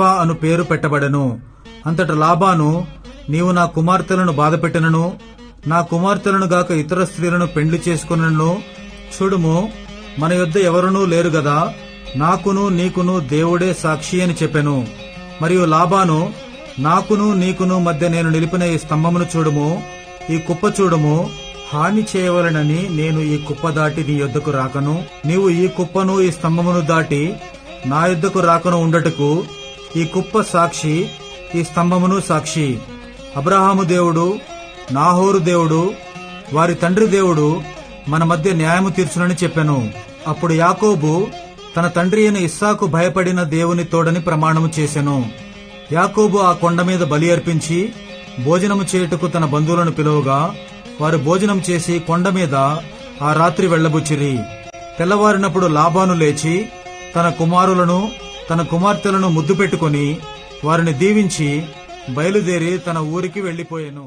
మిల్పా అను పేరు పెట్టబడెను. అంతట లాబాను, నీవు నా కుమార్తెలను బాధపెట్టినను, నా కుమార్తెలను గాక ఇతర స్త్రీలను పెండ్లి చేసుకున్నను, చూడుము, మన యొద్ద ఎవరునూ లేరు గదా, నాకును నీకును దేవుడే సాక్షి అని చెప్పెను. మరియు లాబాను, నాకును నీకును మధ్య నేను నిలిపిన ఈ స్తంభమును చూడుము, ఈ కుప్ప చూడుము, హాని చేయవలనని నేను ఈ కుప్ప దాటి నీ యొద్దకు రాకను. నీవు ఈ కుప్పను ఈ స్తంభమును దాటి నా యొద్దకు రాకను ఉండటకు ఈ కుప్ప సాక్షి, ఈ స్తంభమును సాక్షి. అబ్రహాము దేవుడు, నాహోరు దేవుడు, వారి తండ్రి దేవుడు మన మధ్య న్యాయము తీర్చునని చెప్పెను. అప్పుడు యాకోబు తన తండ్రి అయిన ఇస్సాకు భయపడిన దేవుని తోడని ప్రమాణము చేసెను. యాకోబు ఆ కొండ మీద బలి అర్పించి భోజనము చేయుటకు తన బంధువులను పిలువగా వారు భోజనం చేసి కొండ మీద ఆ రాత్రి వెళ్లబుచ్చిరి. తెల్లవారినప్పుడు లాబాను లేచి తన కుమారులను తన కుమార్తెలను ముద్దు పెట్టుకుని వారిని దీవించి బయలుదేరి తన ఊరికి వెళ్లిపోయెను.